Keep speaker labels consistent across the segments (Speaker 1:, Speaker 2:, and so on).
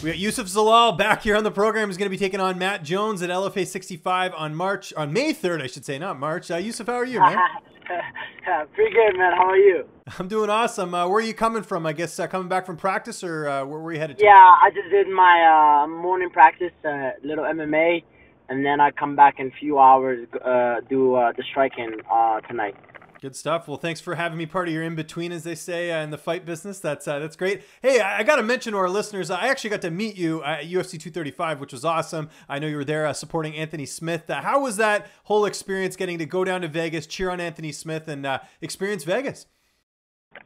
Speaker 1: We got Youssef Zalal back here on the program. He's going to be taking on Matt Jones at LFA 65 on May 3rd, I should say, not March. Youssef, how are you, man?
Speaker 2: Pretty good, man. How are you?
Speaker 1: I'm doing awesome. Where are you coming from? I guess coming back from practice, or where were you headed to?
Speaker 2: Yeah, I just did my morning practice, little MMA, and then I come back in a few hours, do the striking tonight.
Speaker 1: Good stuff. Well, thanks for having me part of your in-between, as they say, in the fight business. That's great. Hey, I got to mention to our listeners, I actually got to meet you at UFC 235, which was awesome. I know you were there supporting Anthony Smith. How was that whole experience, getting to go down to Vegas, cheer on Anthony Smith, and experience Vegas?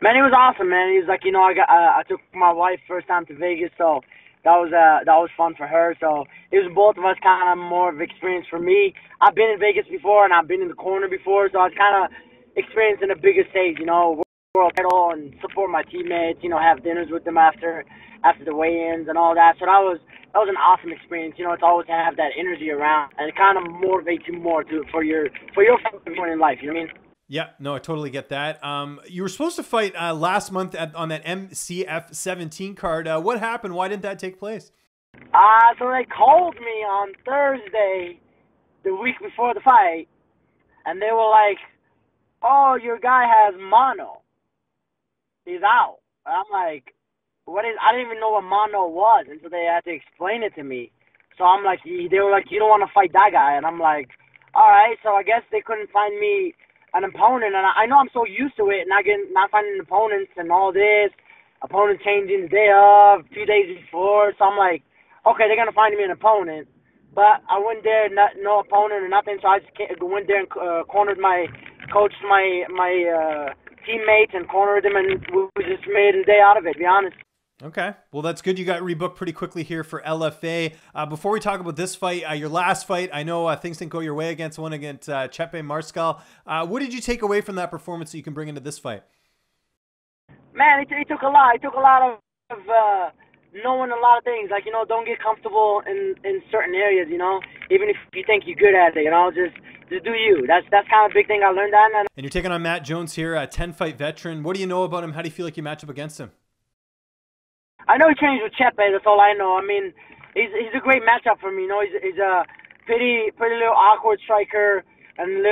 Speaker 2: Man, it was awesome, man. He was like, I took my wife first time to Vegas, so that was fun for her. So it was both of us kind of more of experience for me. I've been in Vegas before, and I've been in the corner before, so I was kind of experiencing a bigger stage, world title, and support my teammates, have dinners with them after the weigh-ins and all that. So that was an awesome experience. It's always to have that energy around, and it kind of motivates you more for your in life. You know what I mean?
Speaker 1: Yeah, no, I totally get that. You were supposed to fight last month on that MCF 17 card. What happened? Why didn't that take place?
Speaker 2: So they called me on Thursday, the week before the fight, and they were like, "Oh, your guy has mono. He's out." And I'm like, "What is?" I didn't even know what mono was, and so they had to explain it to me. So I'm like, they were like, "You don't want to fight that guy," and I'm like, "All right." So I guess they couldn't find me an opponent, and I know I'm so used to it, not finding opponents and all this, opponent changing the day of, 2 days before. So I'm like, okay, they're gonna find me an opponent. But I went there, no opponent or nothing. So I just went there and cornered coached my teammates and cornered them, and we just made a day out of it, to be honest.
Speaker 1: Okay. Well, that's good. You got rebooked pretty quickly here for LFA. Before we talk about this fight, your last fight, I know things didn't go your way against Chepe Mariscal. What did you take away from that performance that you can bring into this fight?
Speaker 2: Man, it took a lot. It took a lot of knowing a lot of things. Like, don't get comfortable in certain areas, even if you think you're good at it, just do you. That's kind of a big thing I learned that.
Speaker 1: And you're taking on Matt Jones here, a 10-fight veteran. What do you know about him? How do you feel like you match up against him?
Speaker 2: I know he trains with Chepe. That's all I know. I mean, he's a great matchup for me. He's a pretty little awkward striker and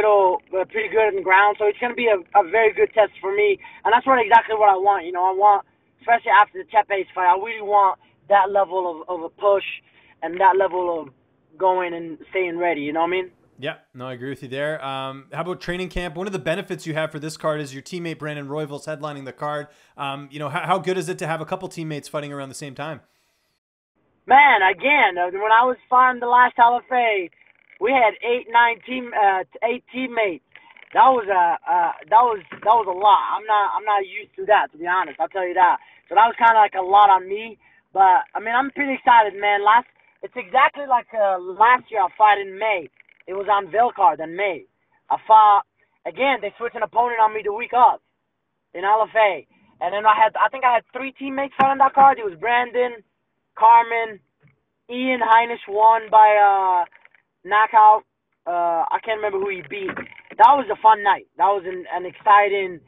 Speaker 2: pretty good on the ground. So it's gonna be a very good test for me. And that's exactly what I want. I want, especially after the Chepe's fight, I really want that level of a push and that level of going and staying ready. You know what I mean?
Speaker 1: Yeah, no, I agree with you there. How about training camp? One of the benefits you have for this card is your teammate Brandon Royval's headlining the card. How good is it to have a couple teammates fighting around the same time?
Speaker 2: Man, again, when I was fighting the last LFA, we had 8 teammates. That was a lot. I'm not used to that, to be honest. I'll tell you that. So that was kind of like a lot on me. But I mean, I'm pretty excited, man. It's exactly like last year. I fought in May. It was on Velcard in May. I fought, again, they switched an opponent on me the week up in LFA. And then I think I had 3 teammates fight on that card. It was Brandon, Carmen, Ian Heinisch won by knockout. I can't remember who he beat. That was a fun night. That was an exciting,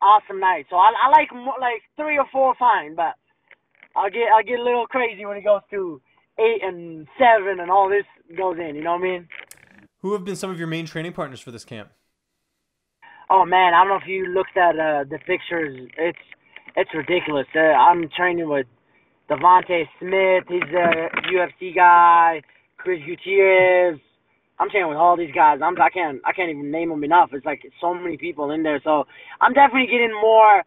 Speaker 2: awesome night. So I like 3 or 4 fine, but I'll get a little crazy when it goes to 8 and 7 and all this goes in, you know what I mean?
Speaker 1: Who have been some of your main training partners for this camp?
Speaker 2: Oh man, I don't know if you looked at the pictures. It's ridiculous. I'm training with Devontae Smith. He's a UFC guy. Chris Gutierrez. I'm training with all these guys. I can't even name them enough. It's like so many people in there. So I'm definitely getting more,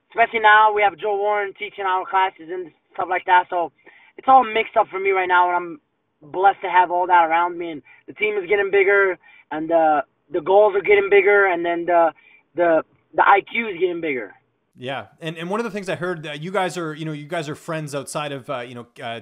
Speaker 2: especially now we have Joe Warren teaching our classes and stuff like that. So it's all mixed up for me right now, and I'm blessed to have all that around me. And the team is getting bigger, and the goals are getting bigger, and then the IQ is getting bigger.
Speaker 1: Yeah, and one of the things I heard, you guys are friends outside of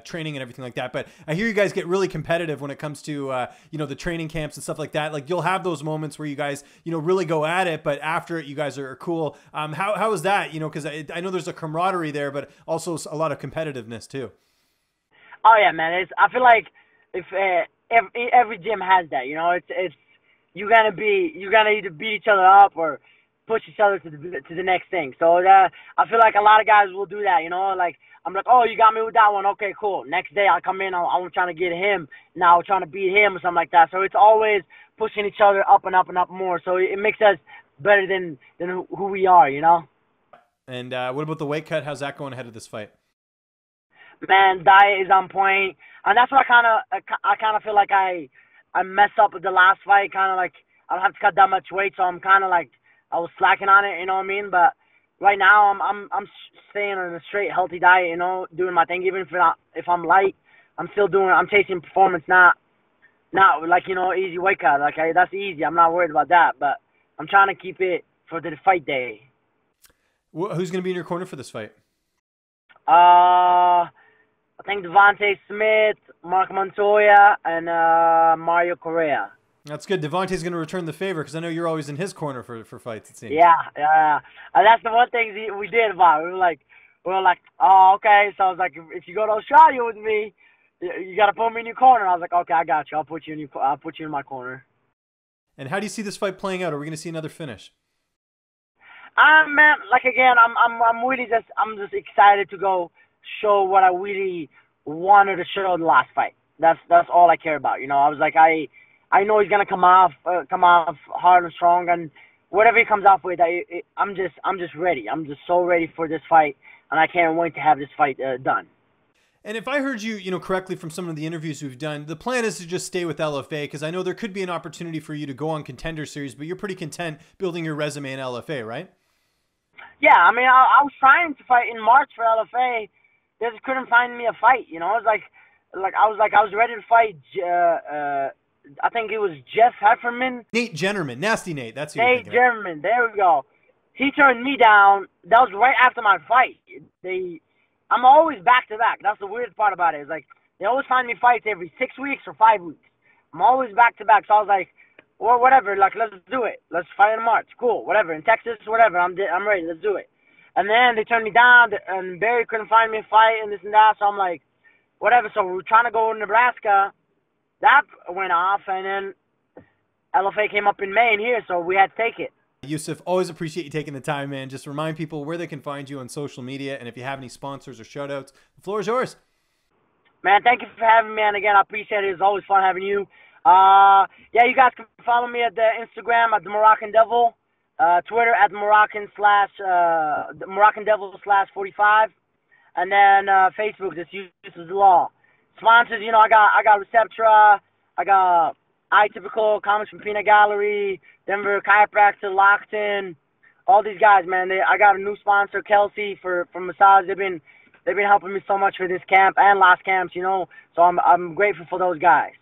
Speaker 1: training and everything like that. But I hear you guys get really competitive when it comes to the training camps and stuff like that. Like, you'll have those moments where you guys really go at it, but after it, you guys are cool. How is that? Because I know there's a camaraderie there, but also a lot of competitiveness too.
Speaker 2: Oh yeah, man. I feel like if every gym has that, it's you're gonna either beat each other up or push each other to the next thing. So I feel like a lot of guys will do that, you know. Like I'm like, oh, you got me with that one. Okay, cool. Next day I come in, I'm trying to get him. Now I'm trying to beat him or something like that. So it's always pushing each other up and up and up more. So it makes us better than who we are, you know.
Speaker 1: And what about the weight cut? How's that going ahead of this fight?
Speaker 2: Man, diet is on point, and that's what I kind of feel like I messed up with the last fight. Kind of like I don't have to cut that much weight, so I'm kind of like I was slacking on it, you know what I mean? But right now I'm staying on a straight healthy diet, you know, doing my thing. Even if I'm light, I'm chasing performance, not like, you know, easy weight cut. Like that's easy. I'm not worried about that, but I'm trying to keep it for the fight day.
Speaker 1: Who's going to be in your corner for this fight?
Speaker 2: I think Devontae Smith, Mark Montoya, and Mario Correa.
Speaker 1: That's good. Devontae's going to return the favor because I know you're always in his corner for fights, it seems.
Speaker 2: Yeah. And that's the one thing we did about it. We were like, oh, okay. So I was like, if you go to Australia with me, you got to put me in your corner. I was like, okay, I got you. I'll put you in my corner.
Speaker 1: And how do you see this fight playing out? Are we going to see another finish?
Speaker 2: Man, like again, I'm just excited to go show what I really wanted to show the last fight. That's all I care about. You know, I was like, I know he's gonna come off hard and strong, and whatever he comes off with, I'm just ready. I'm just so ready for this fight, and I can't wait to have this fight done.
Speaker 1: And if I heard you, correctly from some of the interviews we've done, the plan is to just stay with LFA because I know there could be an opportunity for you to go on Contender Series, but you're pretty content building your resume in LFA, right?
Speaker 2: Yeah, I mean, I was trying to fight in March for LFA. They just couldn't find me a fight, you know. It was I was ready to fight. I think it was Jeff Hefferman.
Speaker 1: Nate Jennerman, Nasty Nate. That's who
Speaker 2: Nate Jennerman. There we go. He turned me down. That was right after my fight. I'm always back to back. That's the weird part about it. It's like they always find me fights every 6 weeks or 5 weeks. I'm always back to back. So I was like, well, whatever. Like, let's do it. Let's fight in March. Cool. Whatever. In Texas, whatever. I'm ready. Let's do it. And then they turned me down, and Barry couldn't find me a fight and this and that. So I'm like, whatever. So we were trying to go to Nebraska. That went off, and then LFA came up in May and here, so we had to take it.
Speaker 1: Youssef, always appreciate you taking the time, man. Just remind people where they can find you on social media, and if you have any sponsors or shout-outs, the floor is yours.
Speaker 2: Man, thank you for having me, and again, I appreciate it. It's always fun having you. Yeah, you guys can follow me at the Instagram at the Moroccan Devil, Twitter at Moroccan Devil /45, and then Facebook, just Youssef Zalal. Sponsors, you know, I got Receptra, I got iTypical, Comics from Peanut Gallery, Denver Chiropractor, Lockton, all these guys, man. I got a new sponsor, Kelsey, for massage. They've been helping me so much for this camp and last camps, you know. So I'm grateful for those guys.